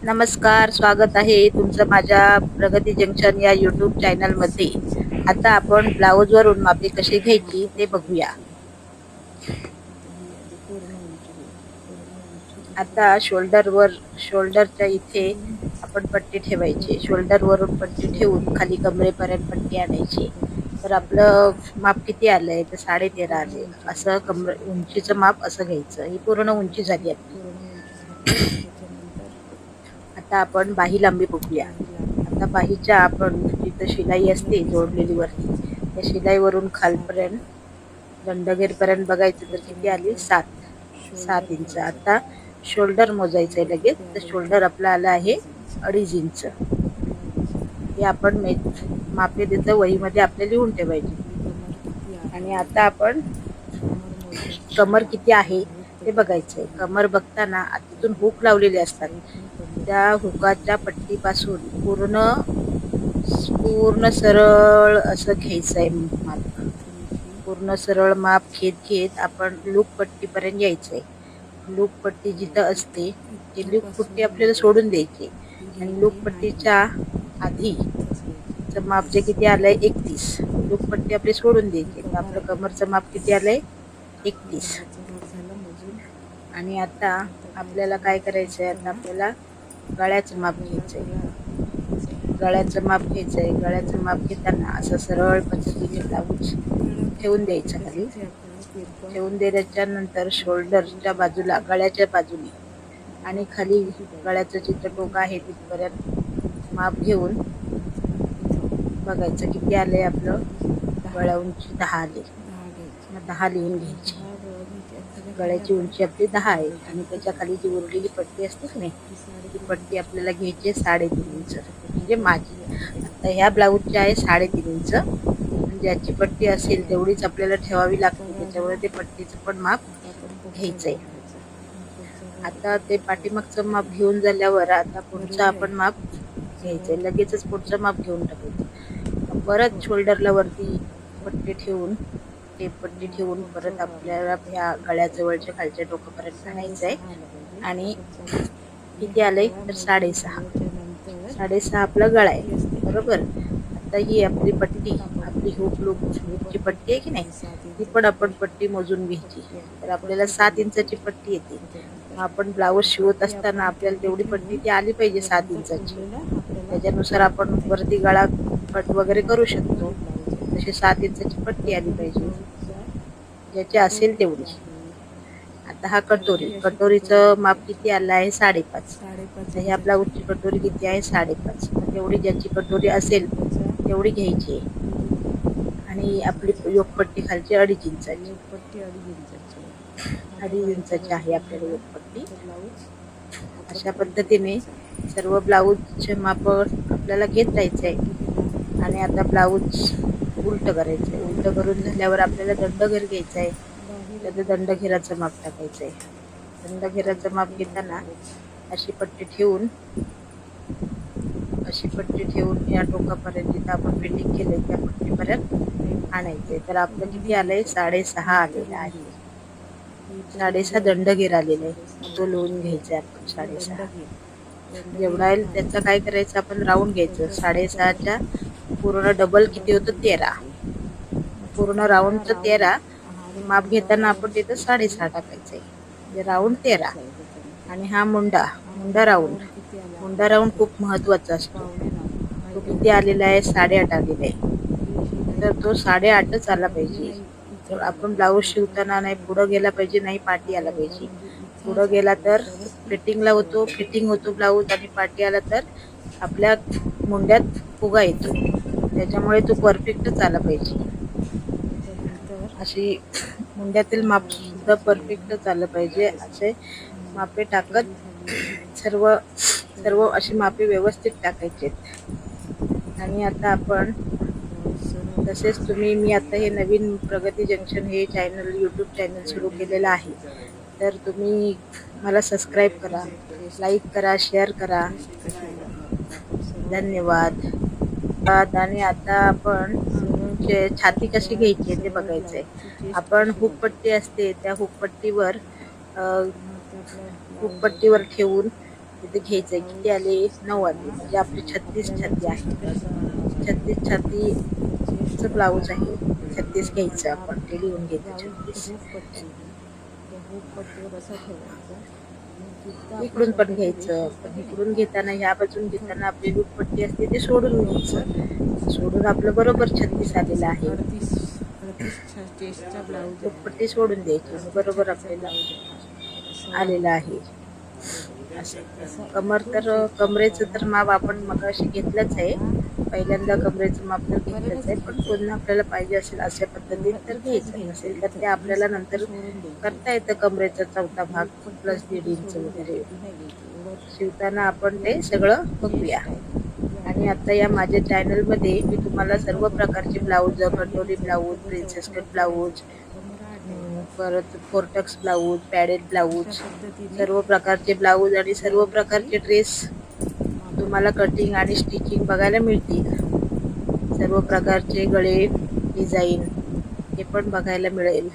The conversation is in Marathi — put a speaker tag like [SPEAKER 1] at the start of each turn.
[SPEAKER 1] नमस्कार, स्वागत आहे तुमचं माझ्या प्रगती जंक्शन या यूट्यूब चॅनलमध्ये. आता आपण ब्लाऊजवरून मापे कशी घ्यायची ते बघूया. आता शोल्डरच्या इथे आपण पट्टी ठेवायची. शोल्डरवरून पट्टी ठेवून खाली कमरेपर्यंत पट्टी आणायची. तर आपलं माप किती आलंय तर 13.5 आले. असं उंचीचं माप असं घ्यायचं. ही पूर्ण उंची झाली आपली. आता आपण बाही लांबी बघूया. आता बाहीच्या आपण जिथं शिलाई असते जोडलेली वरती, त्या शिलाईवरून खालपर्यंत दंडगेरपर्यंत बघायचं तर किती आली 7 इंच. आता शोल्डर मोजायचंय लगेच. तर शोल्डर आपला आला आहे 2.5 इंच. हे आपण मापे देतं वहीमध्ये आपल्याला लिहून ठेवायची. आणि आता आपण कमर किती आहे ते बघायचंय. कमर बघताना तिथून हुक लावलेले असतात. त्या हुकाच्या पट्टीपासून पूर्ण सरळ असं घ्यायचंय माप. पूर्ण सरळ माप घेत आपण लूप पट्टीपर्यंत यायचंय. लूप पट्टी जिथं असते ती लूप पट्टी आपल्याला सोडून द्यायची आणि लूप पट्टीच्या आधी माप जे किती आलंय 31. लूप पट्टी आपली सोडून द्यायची. तर आपलं कमरचं माप किती आलंय 31. आणि आता आपल्याला काय करायचंय, आता आपल्याला गळ्याचं माप घ्यायचंय. गळ्याचं माप घेताना असं सरळ पद्धतीने ब्लाऊज ठेवून द्यायचं खाली. ठेवून दिल्याच्या नंतर शोल्डरच्या बाजूला, गळ्याच्या बाजूने आणि खाली गळ्याचं जिथं टोक आहे तिथपर्यंत माप घेऊन बघायचं किती आलंय आपलं. गळा उंची 10 आली. मग 10 लिहून घ्यायची. गळ्याची उंची आपली 10 आहे आणि त्याच्या खाली जी उरलेली पट्टी असते की नाही, ती पट्टी आपल्याला घ्यायची 3.5 इंच. म्हणजे माझी आता ह्या ब्लाऊजची आहे 3.5 इंच. ज्याची पट्टी असेल तेवढीच आपल्याला ठेवावी लागते. त्याच्यामुळे ते पट्टीचं पण माप घ्यायचंय. आता ते पाठीमागचं माप घेऊन झाल्यावर आता पुढचं आपण माप घ्यायचंय. लगेचच पुढचं माप घेऊन टाकायचं. परत शोल्डरला वरती पट्टी ठेवून परत आपल्याला ह्या गळ्याजवळच्या खालच्या टोकापर्यंत आणायचंय. आणि किती आलंय तर 6.5 आपला गळा आहे, बरोबर. आता ही आपली पट्टी, आपली हुकची पट्टी आहे की नाही, ती पण आपण पट्टी मोजून घ्यायची. तर आपल्याला 7 इंचाची पट्टी येते. मग आपण ब्लाऊज शिवत असताना आपल्याला तेवढी पट्टी ती आली पाहिजे 7 इंचाची. त्याच्यानुसार आपण वरती गळा कट वगैरे करू शकतो. तशी 7 इंचाची पट्टी आली पाहिजे, ज्याची असेल तेवढी. आता हा कटोरीचं माप किती आलं आहे 5.5. तर ह्या ब्लाऊजची कटोरी किती आहे 5.5. तेवढी ज्याची कटोरी असेल तेवढी घ्यायची आणि आपली योकपट्टी खालची 2.5 इंचाची. 2.5 इंचाची आहे आपल्याला योकपट्टी. अशा पद्धतीने सर्व ब्लाऊजचे माप आपल्याला घेत जायचंय. आणि आता ब्लाऊज उलट करायचंय. उलट करून झाल्यावर आपल्याला दंडघेर घ्यायचा आहे. त्याचं दंडघेराचं माप टाकायचंय. दंडघेराचं माप घेताना अशी पट्टी ठेवून या टोकापर्यंत जिथं आपण फिटिंग केलंय त्या पट्टीपर्यंत आणायचंय. तर आपलं किती आलंय 6.5 आलेलं आहे. 6.5 दंडघेर आलेला आहे. तो लिहून घ्यायचा आपण 6.5. जेवढा आहे त्याचा काय करायचं, आपण राऊंड घ्यायचं. 6.5च्या पूर्ण डबल किती होतं 13. पूर्ण राऊंडचं 13 माप घेताना आपण तिथं 6.5 टाकायचंय. म्हणजे राऊंड 13. आणि हा मुंडा राऊंड खूप महत्वाचा असतो. तो किती आलेला आहे 8.5 आलेला आहे. तर तो 8.5च आला पाहिजे. तर आपण ब्लाऊज शिवताना नाही पुढं गेला पाहिजे, नाही पाठी आला पाहिजे. पुढं गेला तर फिटिंग होतो ब्लाऊज, आणि पाठी आला तर आपल्या मुंड्यात फुगा येतो. त्याच्यामुळे तो परफेक्टच आला पाहिजे. अशी मुंड्यातील माप सुद्धा परफेक्टच आलं पाहिजे. असे मापे टाकत सर्व अशी मापे व्यवस्थित टाकायचे. आणि आता आपण तसेच मी आता हे नवीन प्रगती जंक्शन हे यूट्यूब चॅनल सुरू केलेलं आहे. तर तुम्ही मला सबस्क्राईब करा, लाईक करा, शेअर करा. धन्यवाद. आणि आता आपण छाती कशी घ्यायची ते बघायचंय. आपण हुकपट्टी असते त्या हुकपट्टीवर ठेवून इथे घ्यायचंय. किती आले? 9 आले. म्हणजे आपली 36 छाती आहे. 36 छातीचं ब्लाऊज आहे. 36 घ्यायचं आपण. ते लिहून घेते 36. इकडून पण घ्यायचं. पण इकडून घेताना ह्या बाजून घेताना आपली लूटपट्टी असते ते सोडून घ्यायचं. सोडून आपलं बरोबर 36 आलेलं आहे. लूटपट्टी सोडून द्यायची. बरोबर आपल्याला आलेलं आहे. असं कमर तर कमरेचं तर माप आपण मगाशी घेतलंच आहे. पहिल्यांदा कमरेचं माप तर घेतलंच आहे. पण पुन्हा आपल्याला पाहिजे असेल अशा पद्धतीत तर घ्यायचं नसेल तर ते आपल्याला नंतर करता येतं. कमरेचा चौथा भाग प्लस 1.5 इंच वगैरे शिवताना आपण ते सगळं बघूया. आणि आता या माझ्या चॅनलमध्ये मी तुम्हाला सर्व प्रकारचे ब्लाऊज, कटोरी ब्लाऊज, प्रिन्सेस कट ब्लाऊज, परत फोर्टक्स ब्लाऊज, पॅडेड ब्लाऊज, सर्व प्रकारचे ब्लाऊज आणि सर्व प्रकारचे ड्रेस तुम्हाला कटिंग आणि स्टिचिंग बघायला मिळतील. सर्व प्रकारचे गळे डिझाईन हे पण बघायला मिळेल.